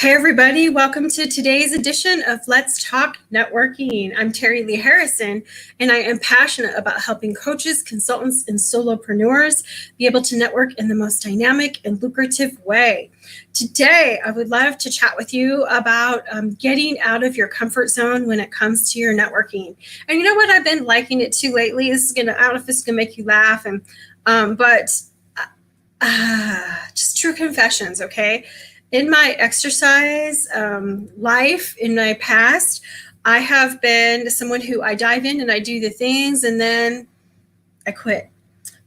Hey everybody, welcome to today's edition of Let's Talk Networking. I'm Terry Lee Harrison, and I am passionate about helping coaches, consultants, and solopreneurs be able to network in the most dynamic and lucrative way. Today, I would love to chat with you about getting out of your comfort zone when it comes to your networking. And you know what I've been liking it to lately? I don't know if this is gonna make you laugh, but just true confessions, okay? In my exercise life, in my past, I have been someone who I dive in and I do the things and then I quit.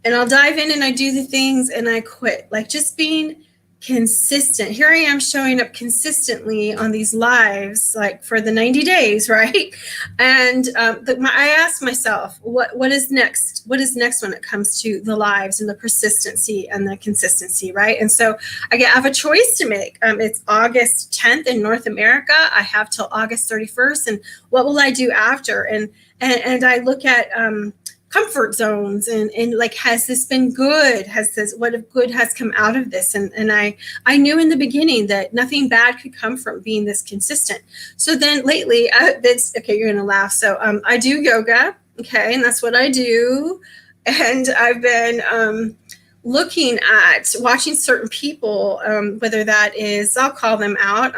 And I'll dive in and I do the things and I quit. Like just being consistent. Here I am showing up consistently on these lives, like for the 90 days, right? And I asked myself, what is next? What is next when it comes to the lives and the persistency and the consistency, right? And so I have a choice to make. It's August 10th in North America. I have till August 31st. And what will I do after? And I look at comfort zones and like, has this been good? What if good has come out of this? And I knew in the beginning that nothing bad could come from being this consistent. So then lately, you're gonna laugh. So I do yoga, okay, and that's what I do. And I've been looking at watching certain people, whether that is, I'll call them out,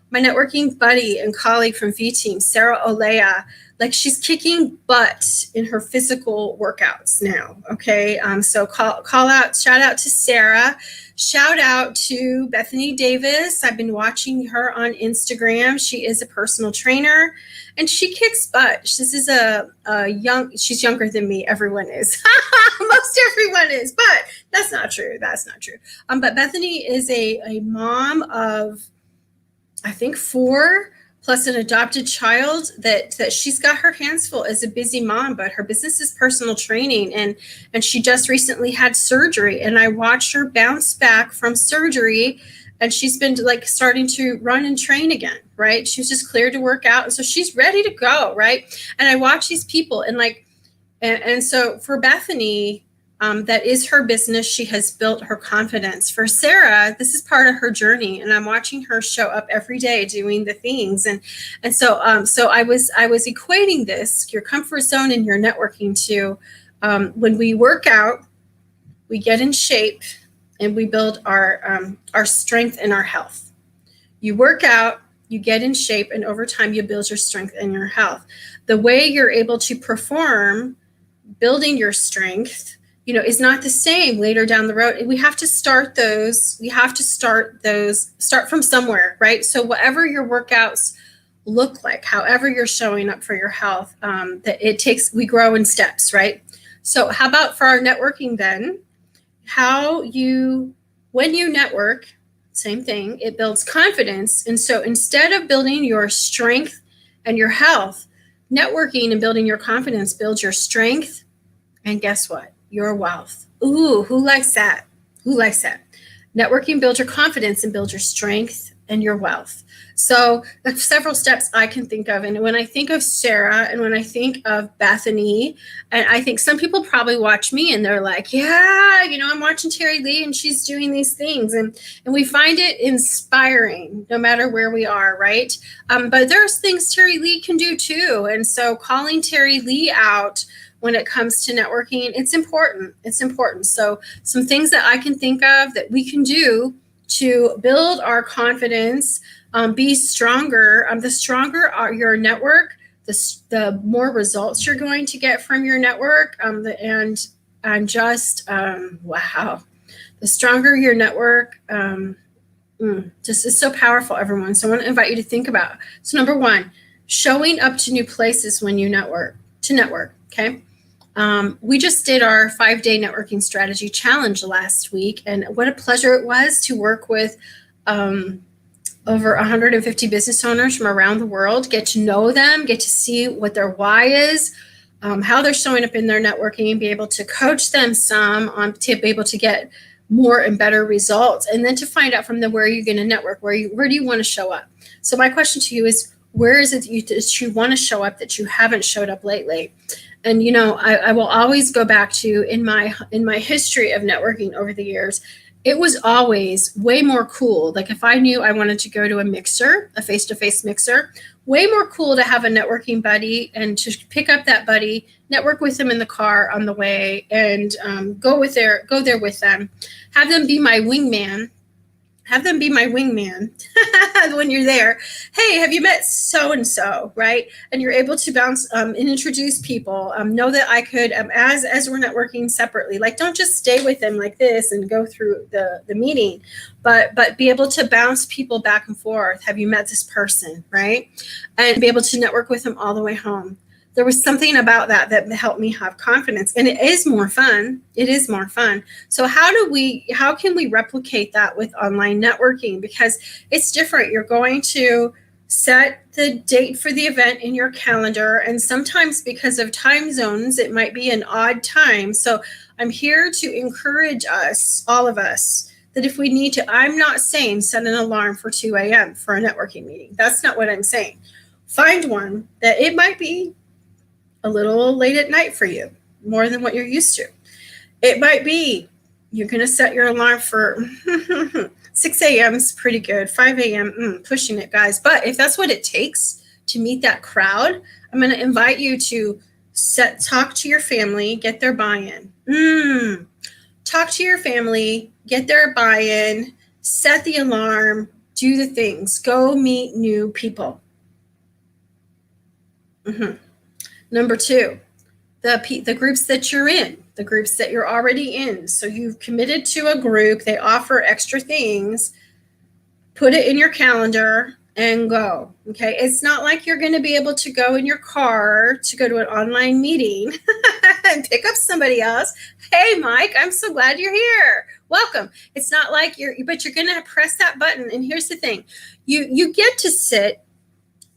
my networking buddy and colleague from V-Team, Sarah Olea. Like she's kicking butt in her physical workouts now. Okay. So shout out to Sarah, shout out to Bethany Davis. I've been watching her on Instagram. She is a personal trainer and she kicks butt. This is she's younger than me. Everyone is, most everyone is, but that's not true. That's not true. But Bethany is a mom of, I think 4 plus an adopted child that she's got her hands full as a busy mom, but her business is personal training. And she just recently had surgery and I watched her bounce back from surgery and she's been like starting to run and train again, right? She was just cleared to work out. And so she's ready to go, right? And I watch these people and so for Bethany, that is her business. She has built her confidence. For Sarah, this is part of her journey, and I'm watching her show up every day doing the things. And so I was equating this, your comfort zone and your networking to when we work out, we get in shape, and we build our strength and our health. You work out, you get in shape, and over time you build your strength and your health. The way you're able to perform building your strength, is not the same later down the road. We have to start from somewhere, right? So whatever your workouts look like, however you're showing up for your health, we grow in steps, right? So how about for our networking then? When you network, same thing, it builds confidence. And so instead of building your strength and your health, networking and building your confidence builds your strength. And guess what? Your wealth. Ooh, who likes that? Who likes that? Networking builds your confidence and builds your strength and your wealth. So there's several steps I can think of. And when I think of Sarah and when I think of Bethany, and I think some people probably watch me and they're like, yeah, I'm watching Terry Lee and she's doing these things. And we find it inspiring no matter where we are, right? But there's things Terry Lee can do too. And so calling Terry Lee out when it comes to networking, it's important. It's important. So some things that I can think of that we can do to build our confidence, be stronger. The stronger your network, the more results you're going to get from your network. Wow, the stronger your network, just is so powerful, everyone. So I want to invite you to think about. So number 1, showing up to new places when you network. Okay. We just did our 5-day networking strategy challenge last week, and what a pleasure it was to work with over 150 business owners from around the world, get to know them, get to see what their why is, how they're showing up in their networking, be able to coach them some to be able to get more and better results, and then to find out from them where you're going to network, where do you want to show up. So my question to you is, where is it that you want to show up that you haven't showed up lately? And, I will always go back to in my history of networking over the years, it was always way more cool. Like if I knew I wanted to go to a mixer, a face-to-face mixer, way more cool to have a networking buddy and to pick up that buddy, network with them in the car on the way, and go there with them, have them be my wingman. Have them be my wingman when you're there. Hey, have you met so and so, right? And you're able to bounce and introduce people. Know that I could, as we're networking separately, like don't just stay with them like this and go through the meeting, but be able to bounce people back and forth. Have you met this person, right? And be able to network with them all the way home. There was something about that helped me have confidence, and it is more fun. It is more fun. So how can we replicate that with online networking? Because it's different. You're going to set the date for the event in your calendar, and sometimes because of time zones, it might be an odd time. So I'm here to encourage us, all of us, that if we need to, I'm not saying set an alarm for 2 a.m. for a networking meeting. That's not what I'm saying. Find one that it might be a little late at night for you, more than what you're used to. It might be you're going to set your alarm for 6 a.m. is pretty good. 5 a.m. Pushing it, guys. But if that's what it takes to meet that crowd, I'm going to invite you to talk to your family, get their buy-in. Talk to your family, get their buy-in, set the alarm, do the things, go meet new people. Number 2, the groups that you're in, the groups that you're already in. So you've committed to a group, they offer extra things, put it in your calendar and go. Okay. It's not like you're going to be able to go in your car to go to an online meeting and pick up somebody else. Hey, Mike, I'm so glad you're here. Welcome. It's not like but you're going to press that button. And here's the thing, you get to sit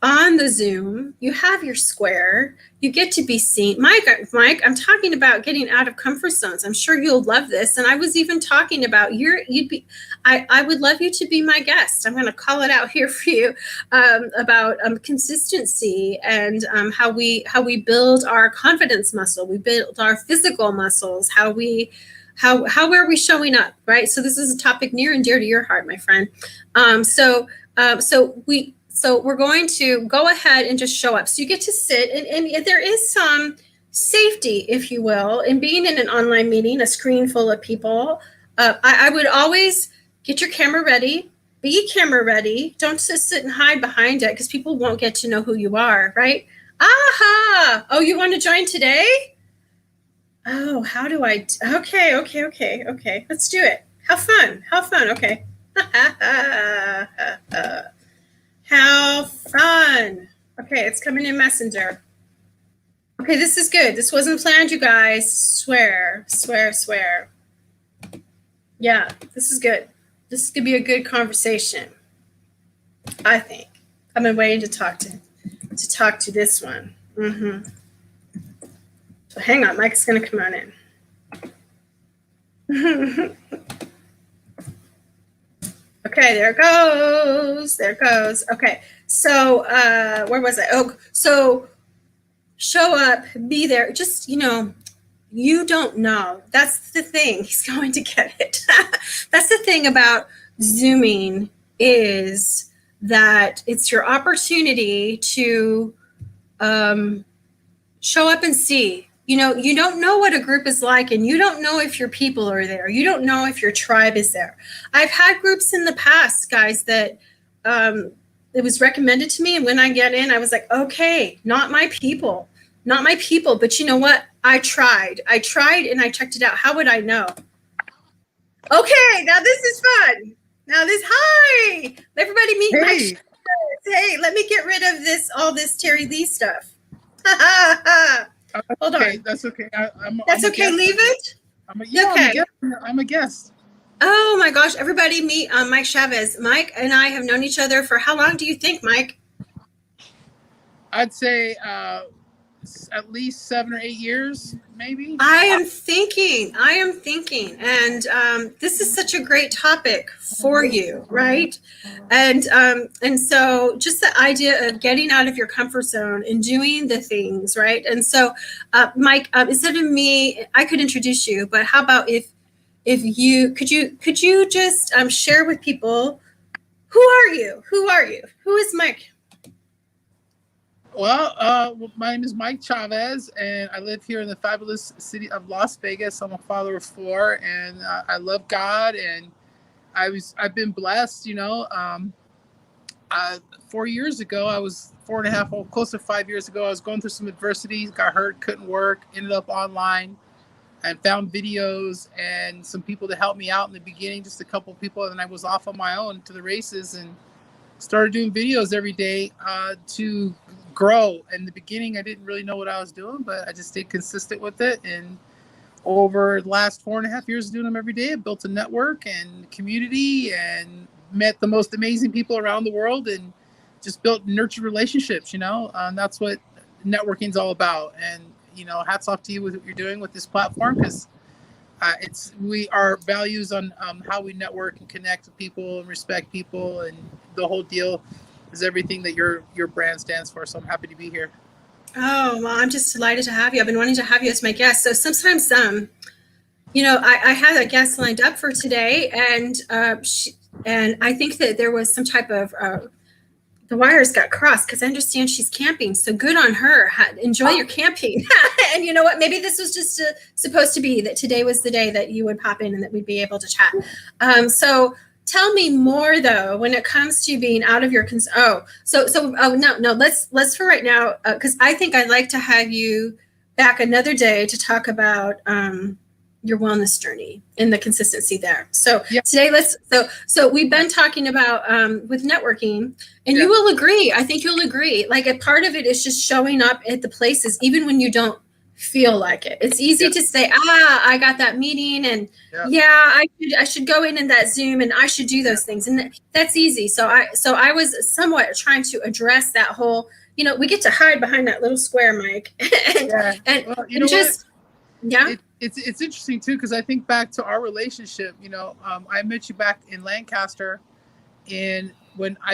on the Zoom, you have your square, you get to be seen. Mike, I'm talking about getting out of comfort zones. I'm sure you'll love this. And I was even talking about I would love you to be my guest. I'm going to call it out here for you about consistency and how we build our confidence muscle. We build our physical muscles, how are we showing up, right? So this is a topic near and dear to your heart, my friend. So we're going to go ahead and just show up. So you get to sit, and there is some safety, if you will, in being in an online meeting, a screen full of people. I would always get your camera ready, be camera ready. Don't just sit and hide behind it because people won't get to know who you are, right? Aha! Oh, you want to join today? Oh, how do I? Okay. Let's do it. Have fun. Okay. How fun. Okay, it's coming in Messenger. Okay, this is good. This wasn't planned, you guys. Swear. Yeah, this is good. This is going to be a good conversation, I think. I've been waiting to talk to this one. So hang on, Mike's going to come on in. Okay, there it goes. Okay, so where was I? Oh, so show up, be there. Just, you don't know. That's the thing. He's going to get it. That's the thing about Zooming, is that it's your opportunity to show up and see. You don't know what a group is like, and you don't know if your people are there. You don't know if your tribe is there. I've had groups in the past, guys, that it was recommended to me. And when I get in, I was like, okay, not my people. But you know what? I tried and I checked it out. How would I know? Okay, now this is fun. Hi. Everybody meet Mike. Hey, let me get rid of all this Terry Lee stuff. Hold on. That's okay. That's okay. Leave it. I'm a guest. Oh my gosh! Everybody meet Mike Chavez. Mike and I have known each other for how long do you think, Mike? I'd say at least 7 or 8 years, maybe. I am thinking, and this is such a great topic for you, right? And so just the idea of getting out of your comfort zone and doing the things, right? And so, Mike, instead of me, I could introduce you, but how about if if you could you just share with people, who are you? Who are you? Who is Mike? Well, my name is Mike Chavez, and I live here in the fabulous city of Las Vegas. I'm a father of four, and I love God, and I've been blessed. 4 years ago, I was 4.5, close to 5 years ago, I was going through some adversity, got hurt, couldn't work, ended up online, and found videos and some people to help me out in the beginning, just a couple of people, and I was off on my own to the races and started doing videos every day to grow. In the beginning, I didn't really know what I was doing, but I just stayed consistent with it. And over the last 4.5 years of doing them every day, I built a network and community and met the most amazing people around the world and just built nurtured relationships, that's what networking is all about. And, hats off to you with what you're doing with this platform, because our values on how we network and connect with people and respect people and the whole deal is everything that your brand stands for. So I'm happy to be here. Oh, well, I'm just delighted to have you. I've been wanting to have you as my guest. So sometimes, I had a guest lined up for today, and I think that there was some type of the wires got crossed, because I understand she's camping. So good on her. Enjoy your camping. And you know what? Maybe this was just supposed to be that today was the day that you would pop in and that we'd be able to chat. So tell me more, though, when it comes to being out of your no, let's for right now, because I think I'd like to have you back another day to talk about your wellness journey and the consistency there. So yeah. Today, so we've been talking about with networking, and you will agree. I think you'll agree. Like, a part of it is just showing up at the places, even when you don't feel like it. It's easy to say, I got that meeting, and I should go in that Zoom, and I should do those things, and that's easy. So I was somewhat trying to address that whole. We get to hide behind that little square, Mike, It's interesting too, because I think back to our relationship. I met you back in Lancaster, and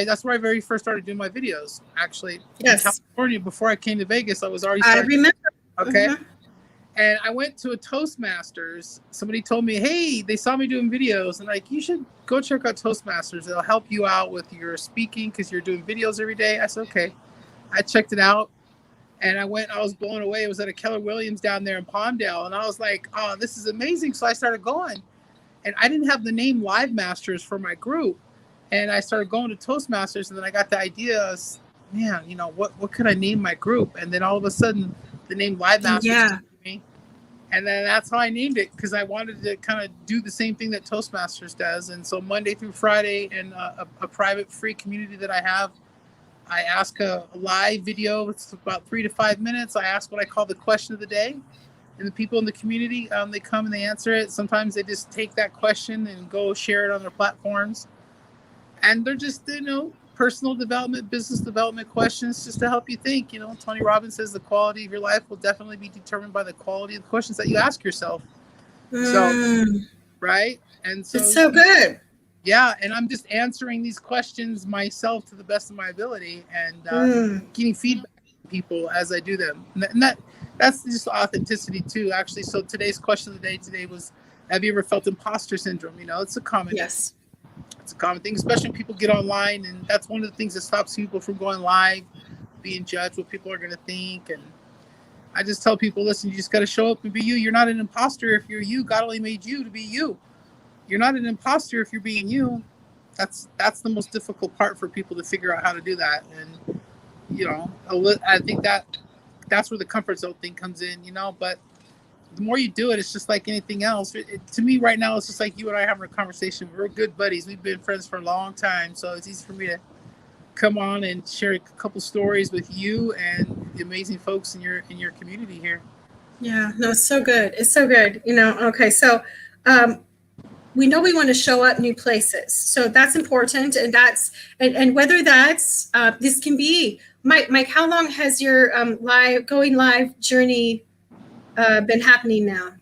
that's where I very first started doing my videos. Actually, in California, before I came to Vegas, I was already starting. I remember. Okay. Mm-hmm. And I went to a Toastmasters. Somebody told me, hey, they saw me doing videos, and you should go check out Toastmasters. It'll help you out with your speaking because you're doing videos every day. I said, okay. I checked it out, and I was blown away. It was at a Keller Williams down there in Palmdale, and I was like, oh, this is amazing. So I started going, and I didn't have the name Live Masters for my group, and I started going to Toastmasters, and then I got the idea, man, what could I name my group? And then all of a sudden, the name Live Masters came to me, and then that's how I named it, because I wanted to kind of do the same thing that Toastmasters does. And so Monday through Friday, in a private free community that I have, I ask a live video. It's about 3 to 5 minutes. I ask what I call the question of the day, and the people in the community, they come and they answer it. Sometimes they just take that question and go share it on their platforms, and they're just personal development, business development questions, just to help you think. Tony Robbins says the quality of your life will definitely be determined by the quality of the questions that you ask yourself. So, right? And so it's so good. Yeah, and I'm just answering these questions myself to the best of my ability, and getting feedback from people as I do them. And that's just authenticity too, actually. So today's question of the day today was, have you ever felt imposter syndrome? It's a common Yes. It's a common thing, especially when people get online, and that's one of the things that stops people from going live, being judged what people are going to think. And I just tell people, listen, you just got to show up and be you. You're not an imposter if you're you. God only made you to be you. You're not an imposter if you're being you. That's the most difficult part for people to figure out how to do that. And I think that's where the comfort zone thing comes in. But the more you do it, it's just like anything else. To me right now, it's just like you and I having a conversation. We're good buddies. We've been friends for a long time, so it's easy for me to come on and share a couple stories with you and the amazing folks in your community here. Yeah, no, it's so good. It's so good. Okay, so we know we want to show up new places, so that's important, and whether that's this can be Mike. How long has your going live journey been happening now?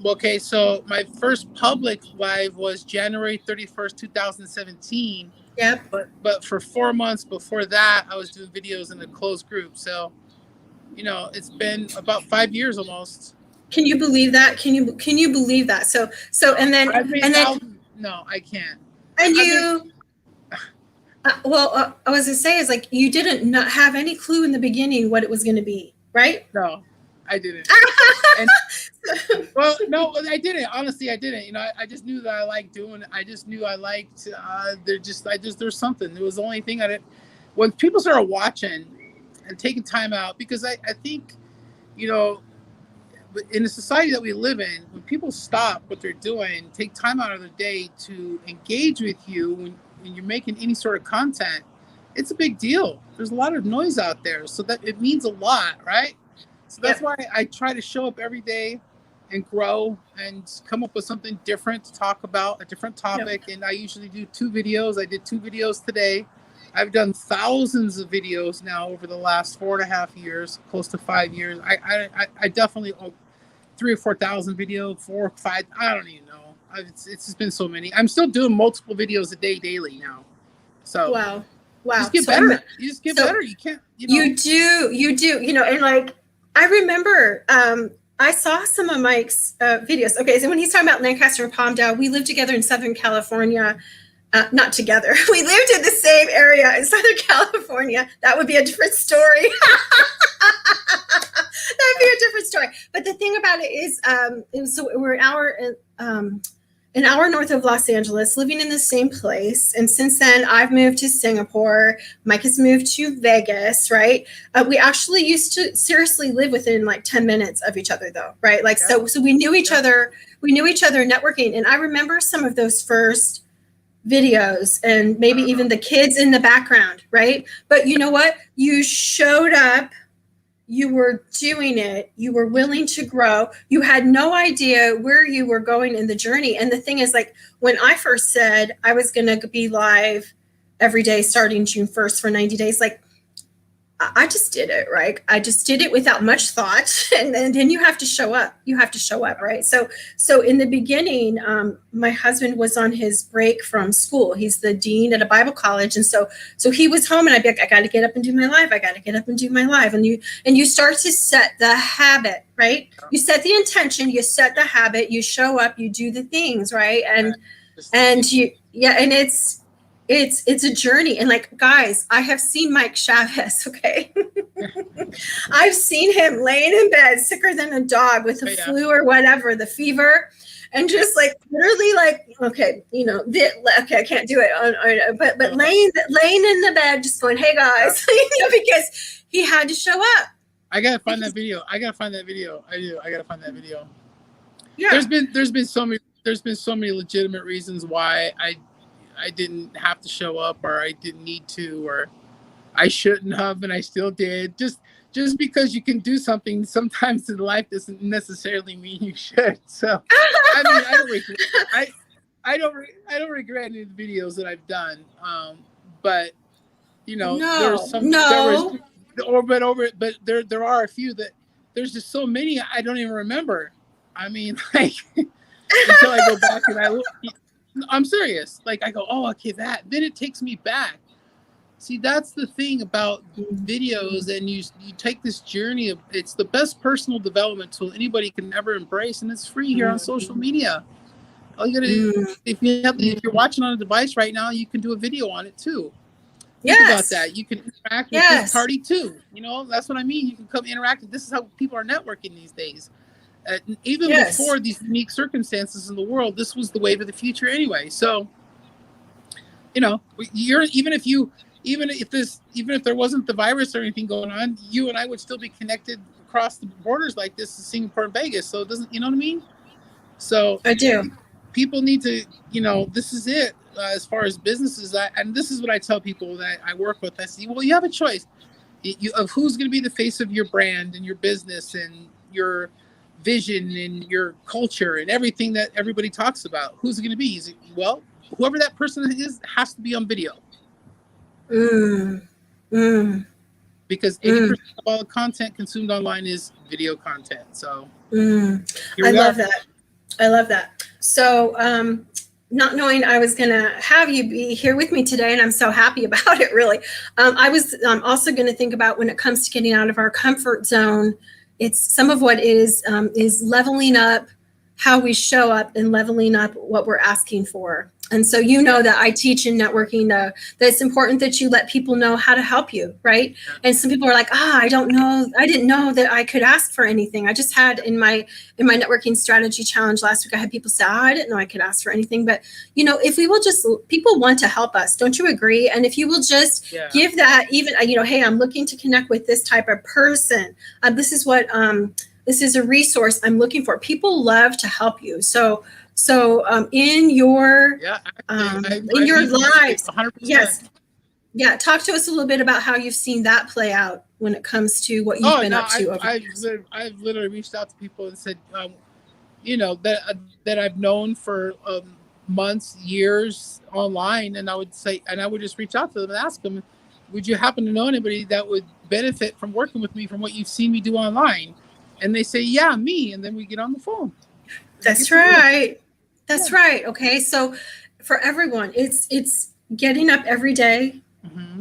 Okay, so my first public live was January 31st, 2017. Yep. But for 4 months before that, I was doing videos in a closed group. So, it's been about 5 years almost. Can you believe that? Can you believe that? So I've made and then thousands. No, I can't. and I you I was gonna say is like you didn't not have any clue in the beginning what it was going to be, right? No, I didn't. And well, no, I didn't. Honestly, I didn't. You know, I just knew that I liked doing. I just knew I liked. There's something. It was the only thing I didn't. When people started watching and taking time out, because I think, you know, in the society that we live in, when people stop what they're doing, take time out of their day to engage with you when you're making any sort of content, it's a big deal. There's a lot of noise out there, so that it means a lot, right? So that's why I try to show up every day and grow and come up with something different to talk about, a different topic. And I usually do 2 videos. I did 2 videos today. I've done thousands of videos now over the last 4.5 years, close to 5 years. I definitely 3,000 or 4,000 videos, 4 or 5. I don't even know. It's just been so many. I'm still doing multiple videos a day daily now. So Wow. You just get better. You just get better. You can't. You know. You do. You know, and like I remember. I saw some of Mike's videos. Okay, so when he's talking about Lancaster and Palmdale, we lived together in Southern California. Not together. We lived in the same area in Southern California. That would be a different story. That would be a different story. But the thing about it is, so we're an hour north of Los Angeles, living in the same place. And since then, I've moved to Singapore. Mike has moved to Vegas, right? We actually used to seriously live within like 10 minutes of each other, though, right? Like, so we knew each other. We knew each other networking. And I remember some of those first videos and maybe even the kids in the background, right? But you know what? You showed up. You were doing it. You were willing to grow. You had no idea where you were going in the journey. And the thing is, like, when I first said I was going to be live every day starting June 1st for 90 days, like, I just did it, right? I just did it without much thought. And then you have to show up. You have to show up, right? So in the beginning, my husband was on his break from school. He's the dean at a Bible college. And so he was home and I'd be like, I got to get up and do my live. I got to get up and do my live. And you start to set the habit, right? You set the intention, you set the habit, you show up, you do the things, right? And it's a journey. And like, guys, I have seen Mike Chavez. Okay. I've seen him laying in bed sicker than a dog with the flu or whatever, the fever, and just like literally like, okay, you know, okay, I can't do it. But laying in the bed, just going, hey guys, you know, because he had to show up. I gotta find that video. I gotta find that video. I do. I gotta find that video. Yeah. There's been so many legitimate reasons why I didn't have to show up, or I didn't need to, or I shouldn't have, and I still did. Just because you can do something sometimes in life doesn't necessarily mean you should. So I mean, I don't regret any of the videos that I've done. But you know, there's some but there are a few that there's just so many I don't even remember. I mean, like until I go back and I look. I'm serious. Like I go, oh, okay, then it takes me back. See, that's the thing about videos, and you take this journey of it's the best personal development tool anybody can ever embrace, and it's free here on social media. All you gotta do, if you're watching on a device right now, you can do a video on it too. Think about that. You can interact with this party too. You know, that's what I mean. You can come interact. This is how people are networking these days. Even before these unique circumstances in the world, this was the wave of the future anyway. So, you know, even if there wasn't the virus or anything going on, you and I would still be connected across the borders like this in Singapore and Vegas. So it doesn't, you know what I mean? So I do. People need to, you know, this is it as far as businesses. And this is what I tell people that I work with. I say, well, you have a choice of who's going to be the face of your brand and your business and your vision and your culture and everything that everybody talks about. Who's it going to be? Well, whoever that person is has to be on video. Because 80% of all the content consumed online is video content. So I love that. So not knowing I was going to have you be here with me today, and I'm so happy about it, really. I was also going to think about when it comes to getting out of our comfort zone it's some of what is leveling up how we show up and leveling up what we're asking for. And so you know that I teach in networking that it's important that you let people know how to help you, right? And some people are like, I don't know, I didn't know that I could ask for anything. I just had in my networking strategy challenge last week, I had people say, I didn't know I could ask for anything. But if we will just, people want to help us, don't you agree? And if you will just give that, even hey, I'm looking to connect with this type of person. This is what this is a resource I'm looking for. People love to help you. So in your in your lives, 100%. yes, talk to us a little bit about how you've seen that play out when it comes to what you've been up to. I've literally reached out to people and said, that I've known for months, years online, and I would just reach out to them and ask them, would you happen to know anybody that would benefit from working with me from what you've seen me do online? And they say, yeah, me, and then we get on the phone. That's right. That's right. Okay. So for everyone, it's getting up every day,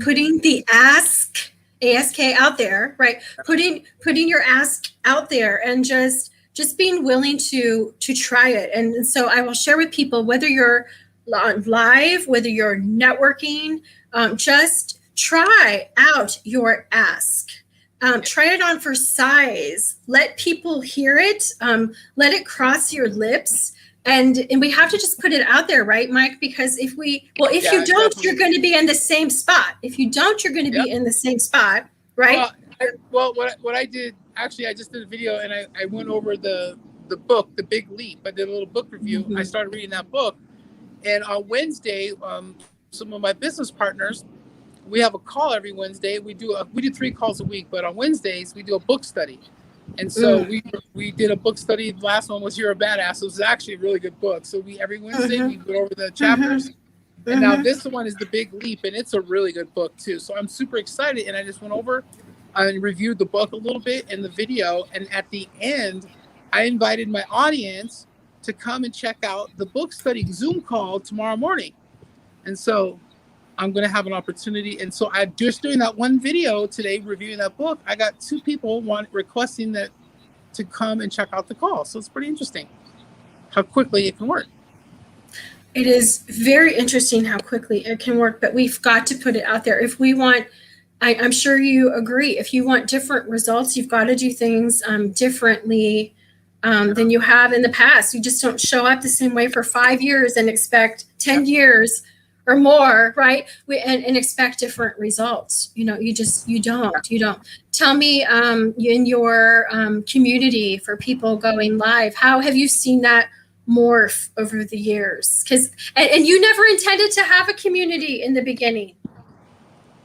putting the ask out there, right? Putting your ask out there and just being willing to try it. And so I will share with people, whether you're live, whether you're networking, just try out your ask. Try it on for size. Let people hear it. Let it cross your lips. And we have to just put it out there, right, Mike? Because if you don't, definitely. You're going to be in the same spot. If you don't, you're going to be in the same spot, right? Well, what I did, actually, I just did a video and I went over the book, The Big Leap. I did a little book review. I started reading that book. And on Wednesday, some of my business partners, we have a call every Wednesday. We do 3 calls a week, but on Wednesdays we do a book study. And so we did a book study. The last one was You're a Badass. It was actually a really good book. So every Wednesday we go over the chapters. And now this one is The Big Leap, and it's a really good book too. So I'm super excited. And I just went over and reviewed the book a little bit in the video. And at the end, I invited my audience to come and check out the book study Zoom call tomorrow morning. And so I'm going to have an opportunity. And so I'm just doing that one video today, reviewing that book. I got 2 people requesting that to come and check out the call. So it's pretty interesting how quickly it can work. It is very interesting how quickly it can work, but we've got to put it out there. If we want, I'm sure you agree, if you want different results, you've got to do things differently than you have in the past. You just don't show up the same way for 5 years and expect 10 years or more, right? And expect different results. You don't. Tell me, in your community for people going live, how have you seen that morph over the years? And you never intended to have a community in the beginning.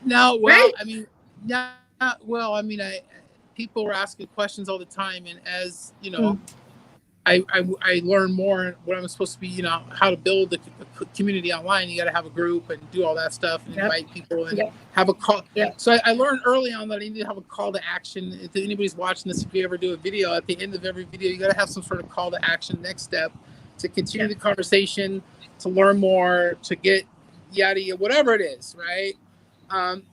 No, well, right? I mean, people were asking questions all the time, and as you know, I learned more what I'm supposed to be, how to build a community online. You got to have a group and do all that stuff and invite people and have a call. So I learned early on that I need to have a call to action. If anybody's watching this, if you ever do a video, at the end of every video, you got to have some sort of call to action, next step, to continue the conversation, to learn more, to get yada, whatever it is, right?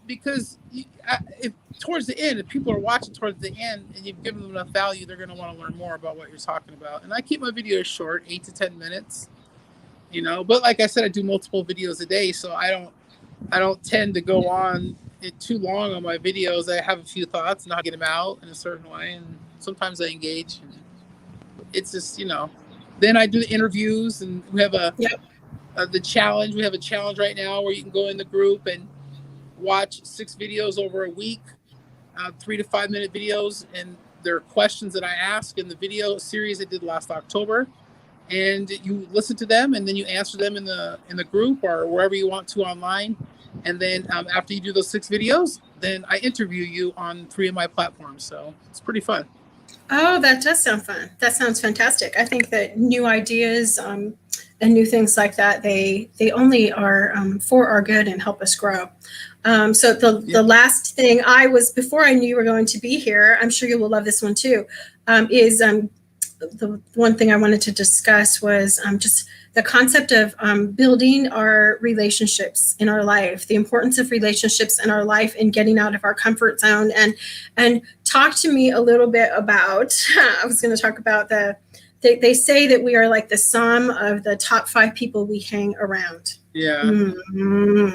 Because if towards the end, if people are watching towards the end and you've given them enough value, they're going to want to learn more about what you're talking about. And I keep my videos short, 8 to 10 minutes, but like I said, I do multiple videos a day. So I don't tend to go on it too long on my videos. I have a few thoughts and I'll get them out in a certain way. And sometimes I engage. And it's just, then I do the interviews, and we have the challenge. We have a challenge right now where you can go in the group and watch 6 videos over a week, 3 to 5 minute videos, and there are questions that I ask in the video series I did last October, and you listen to them and then you answer them in the group or wherever you want to online. And then after you do those 6 videos, then I interview you on 3 of my platforms. So it's pretty fun. Oh, that does sound fun. That sounds fantastic. I think that new ideas and new things like that, they only are for our good and help us grow. So the last thing before I knew you were going to be here, I'm sure you will love this one too, is the one thing I wanted to discuss was just the concept of building our relationships in our life, the importance of relationships in our life and getting out of our comfort zone and talk to me a little bit about, I was going to talk about they say that we are like the sum of the top 5 people we hang around. Yeah.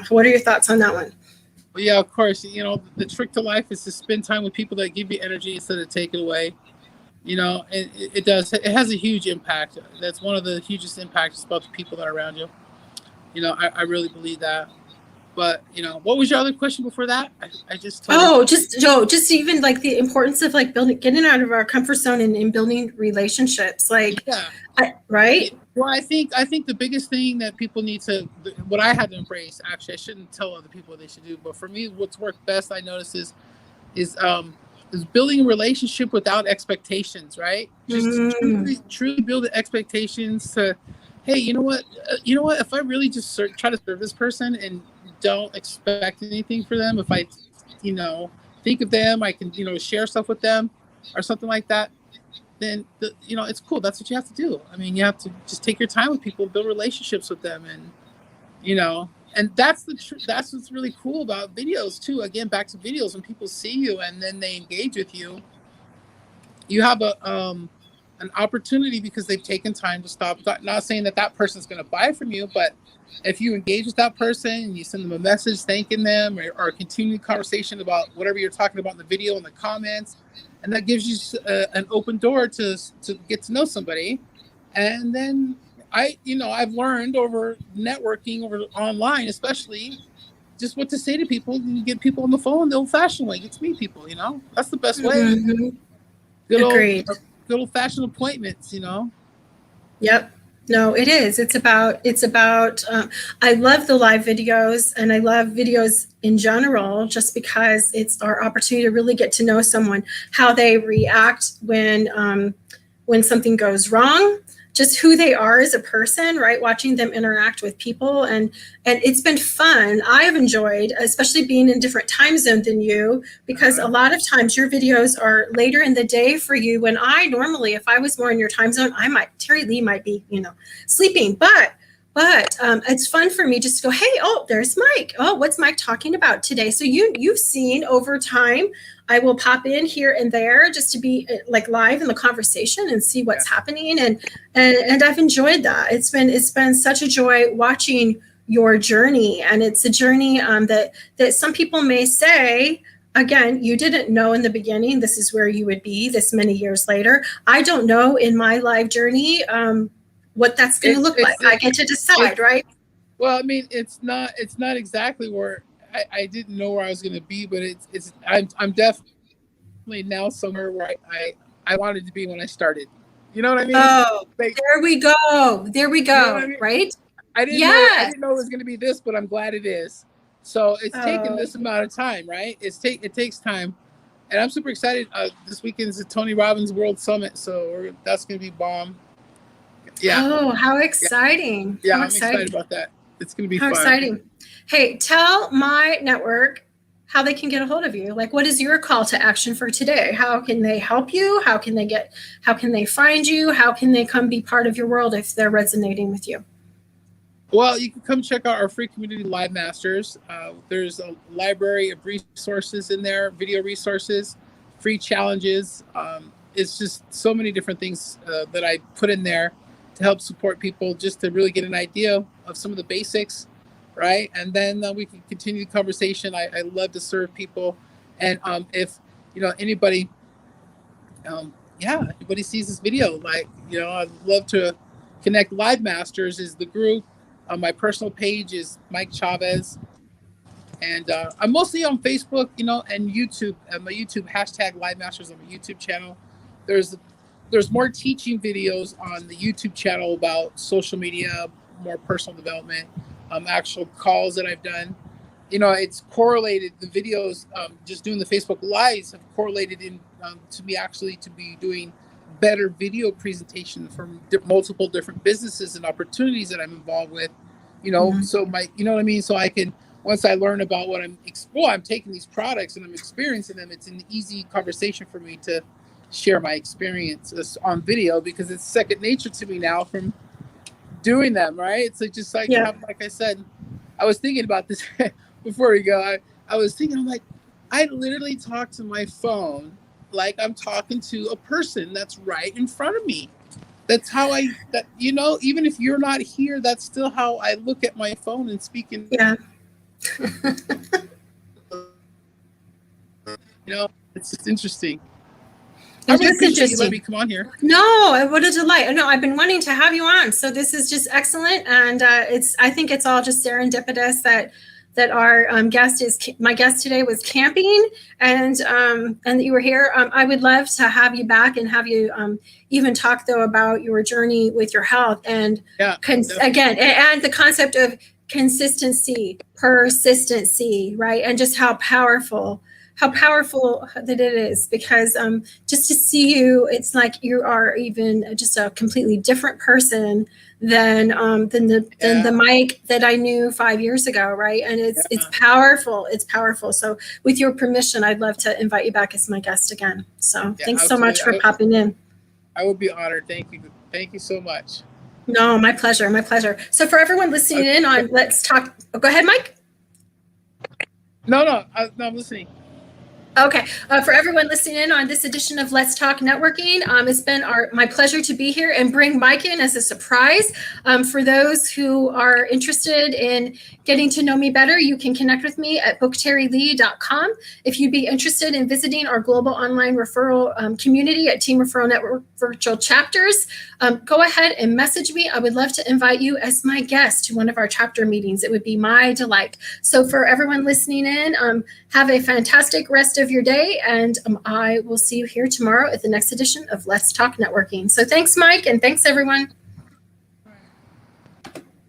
What are your thoughts on that one? Well, yeah, of course. You know, the trick to life is to spend time with people that give you energy instead of take it away. You know, it does. It has a huge impact. That's one of the hugest impacts about the people that are around you. You know, I really believe that. But, you know, what was your other question before that? I just told you. Just even like the importance of like getting out of our comfort zone and building relationships. Like, yeah. Right? Well, I think the biggest thing that people need to, what I had to embrace, actually, I shouldn't tell other people what they should do, but for me, what's worked best, I notice is building a relationship without expectations, right? Just truly build the expectations to, hey, you know what? If I really just try to serve this person and don't expect anything for them, if I, you know, think of them, I can, you know, share stuff with them or something like that, then, you know, it's cool. That's what you have to do. I mean, you have to just take your time with people, build relationships with them, and, you know, and that's that's what's really cool about videos too. Again, back to videos, when people see you and then they engage with you, you have an opportunity because they've taken time to stop. Not saying that person's going to buy from you, but if you engage with that person and you send them a message thanking them or continue the conversation about whatever you're talking about in the video in the comments, and that gives you an open door to get to know somebody. And then I've learned over networking, over online especially, just what to say to people. You get people on the phone the old-fashioned way. Get to meet people, you know. That's the best way. Agreed. Good old-fashioned appointments, you know. Yep. No, it is. It's about, I love the live videos, and I love videos in general, just because it's our opportunity to really get to know someone, how they react when something goes wrong, just who they are as a person, right? Watching them interact with people. And it's been fun. I have enjoyed, especially being in different time zone than you, because a lot of times your videos are later in the day for you, when I normally, if I was more in your time zone, Terry Lee might be, you know, sleeping, but it's fun for me just to go, hey, oh, there's Mike. Oh, what's Mike talking about today? So you've seen over time, I will pop in here and there just to be like live in the conversation and see what's happening. And I've enjoyed that. It's been such a joy watching your journey. And it's a journey that some people may say, again, you didn't know in the beginning, this is where you would be this many years later. I don't know in my life journey, what that's going to look like. I get to decide, right? Well, I mean, it's not exactly where I didn't know where I was going to be, but I'm definitely now somewhere where I wanted to be when I started. You know what I mean? Oh, there we go. You know I mean? Right? I didn't know it was going to be this, but I'm glad it is. So it's taken this amount of time, right? It takes time, and I'm super excited. This weekend is the Tony Robbins World Summit, so that's going to be bomb. Yeah. Oh, how exciting. Yeah, I'm excited about that. It's going to be fun. How exciting. Hey, tell my network how they can get a hold of you. Like, what is your call to action for today? How can they help you? How can they find you? How can they come be part of your world if they're resonating with you? Well, you can come check out our free community Live Masters. There's a library of resources in there, video resources, free challenges. It's just so many different things that I put in there to help support people, just to really get an idea of some of the basics, right? And then we can continue the conversation. I love to serve people. And if, you know, anybody sees this video, like, you know, I'd love to connect. Live Masters is the group. My personal page is Mike Chavez. And I'm mostly on Facebook, you know, and YouTube. My YouTube hashtag Live Masters on my YouTube channel. There's more teaching videos on the YouTube channel about social media, more personal development, actual calls that I've done. You know, it's correlated. The videos, just doing the Facebook Lives have correlated to me actually to be doing better video presentation from multiple different businesses and opportunities that I'm involved with. You know, so you know what I mean? So I can, once I learn about what I'm taking these products and I'm experiencing them, it's an easy conversation for me to share my experiences on video, because it's second nature to me now from doing them, right? It's just like, like I said, I was thinking about this before we go. I was thinking, I'm like, I literally talk to my phone like I'm talking to a person that's right in front of me. That's how even if you're not here, that's still how I look at my phone and speak in. Yeah. It's just interesting. I really appreciate you let me come on here. No, what a delight. No, I've been wanting to have you on. So this is just excellent. And I think it's all just serendipitous that our my guest today was camping and that you were here. I would love to have you back and have you even talk though about your journey with your health and again, and the concept of consistency, persistency, right? And just how powerful that it is, because just to see you, it's like you are even just a completely different person than the Mike that I knew 5 years ago, right? And it's powerful. It's powerful. So with your permission, I'd love to invite you back as my guest again. So thanks so much for popping in. I would be honored. Thank you. Thank you so much. No, my pleasure. My pleasure. So for everyone listening in on Let's Talk, go ahead, Mike. No, I'm listening. Okay. For everyone listening in on this edition of Let's Talk Networking, it's been my pleasure to be here and bring Mike in as a surprise. For those who are interested in getting to know me better, you can connect with me at bookterrylee.com. If you'd be interested in visiting our global online referral community at Team Referral Network Virtual Chapters, go ahead and message me. I would love to invite you as my guest to one of our chapter meetings. It would be my delight. So for everyone listening in, have a fantastic rest of your day, and I will see you here tomorrow at the next edition of Let's Talk Networking. So thanks, Mike, and thanks, everyone.